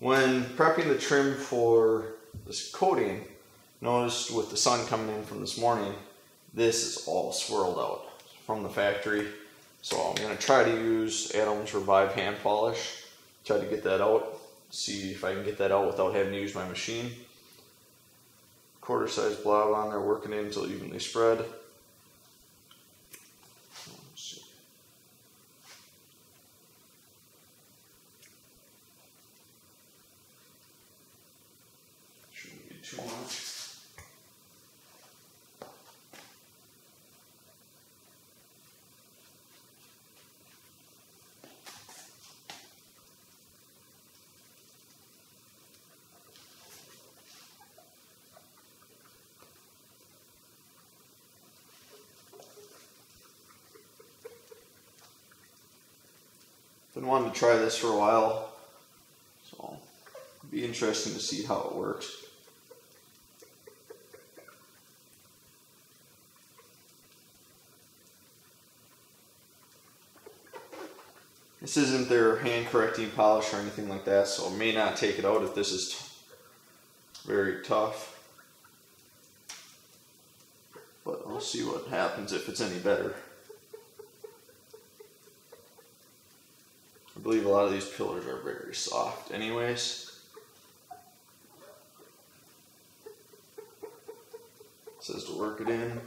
When prepping the trim for this coating, noticed with the sun coming in from this morning, this is all swirled out from the factory. So I'm going to try to use Adam's Revive hand polish, try to get that out, see if I can get that out without having to use my machine. Quarter size blob on there, working in until evenly spread. Shouldn't be too much. Been wanting to try this for a while, so it'll be interesting to see how it works. This isn't their hand correcting polish or anything like that, so I may not take it out if this is very tough. But I'll see what happens if it's any better. I believe a lot of these pillars are very soft anyways. It says to work it in.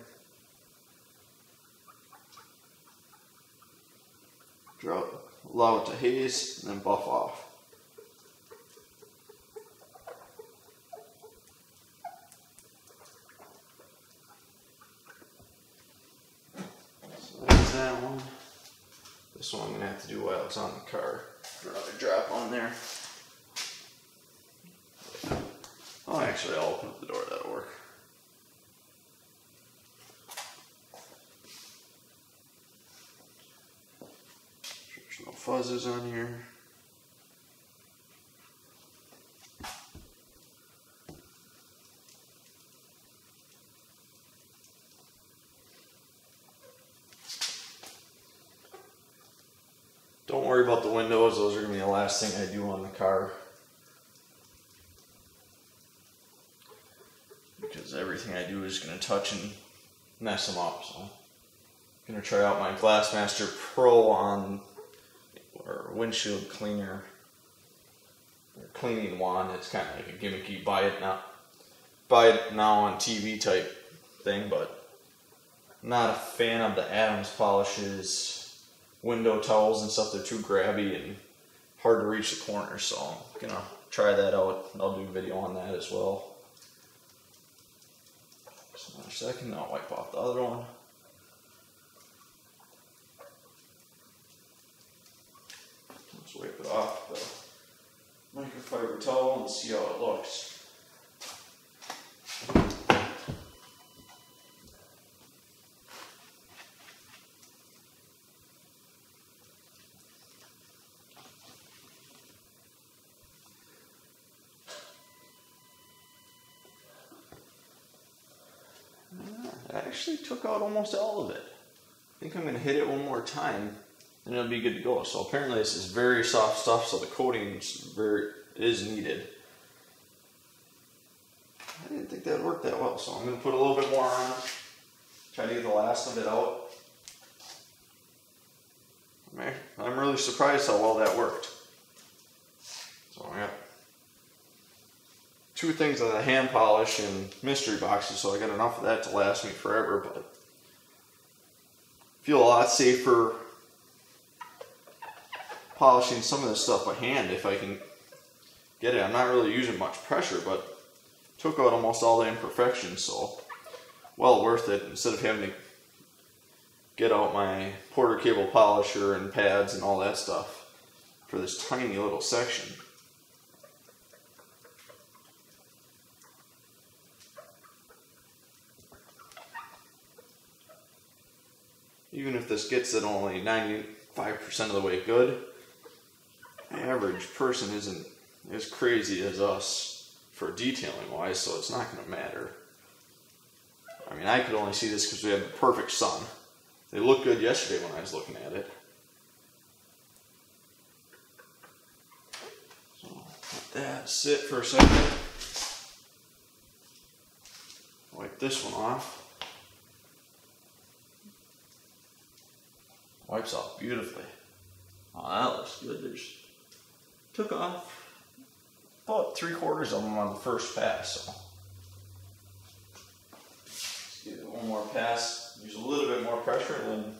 Drop, allow it to haze, and then buff off. So that's that one. This one I'm going to have to do while it's on the car. Another drop on there. Oh, actually, I'll open up the door. That'll work. There's no fuzzes on here. Don't worry about the windows, those are going to be the last thing I do on the car. Because everything I do is going to touch and mess them up. So I'm going to try out my Glassmaster Pro on or windshield cleaner or cleaning wand. It's kind of like a gimmicky buy it now on TV type thing, but I'm not a fan of the Adams polishes. Window towels and stuff, they're too grabby and hard to reach the corners, so I'm gonna try that out. I'll do a video on that as well. Just another second, I'll wipe off the other one. Let's wipe it off the microfiber towel and see how it looks. I actually took out almost all of it. I think I'm going to hit it one more time and it'll be good to go. So apparently this is very soft stuff, so the coating is needed. I didn't think that would work that well, so I'm going to put a little bit more on, try to get the last of it out. I'm really surprised how well that worked. So I got two things of the hand polish and mystery boxes, so I got enough of that to last me forever, but I feel a lot safer polishing some of this stuff by hand if I can get it. I'm not really using much pressure, but took out almost all the imperfections, so well worth it instead of having to get out my Porter cable polisher and pads and all that stuff for this tiny little section. Even if this gets it only 95% of the way good, the average person isn't as crazy as us for detailing wise, so it's not going to matter. I mean, I could only see this because we had the perfect sun. They looked good yesterday when I was looking at it. So, that sit for a second. Wipe this one off. Wipes off beautifully. Oh, that looks good. Took off about 3/4 of them on the first pass. So let's give it one more pass. Use a little bit more pressure, and then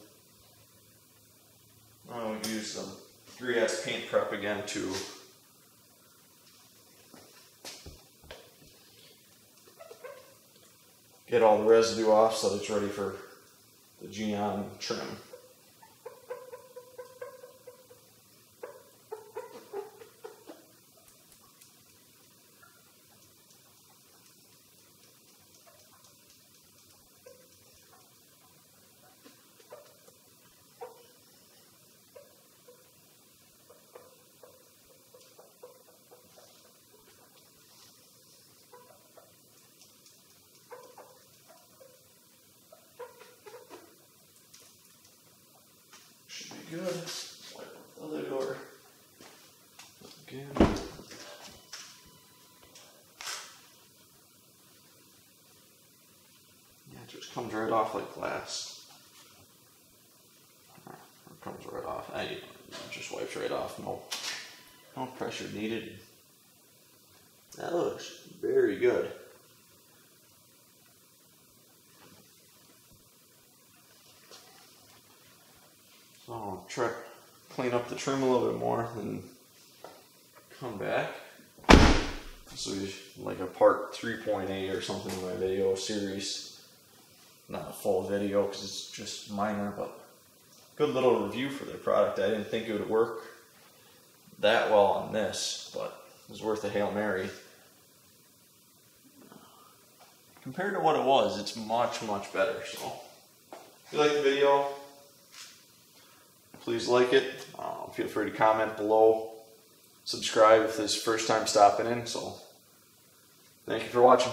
we'll use the 3S paint prep again to get all the residue off so that it's ready for the Geon trim. Good. Wipe up the other door again. Yeah, it just comes right off like glass. It comes right off. It just wipes right off. No pressure needed. That looks very good. So I'll try to clean up the trim a little bit more, then come back. This will be like a part 3.8 or something in my video series. Not a full video because it's just minor, but good little review for the product. I didn't think it would work that well on this, but it was worth a Hail Mary. Compared to what it was, it's much, much better. So if you like the video, please like it. Feel free to comment below. Subscribe if this is your first time stopping in. So thank you for watching.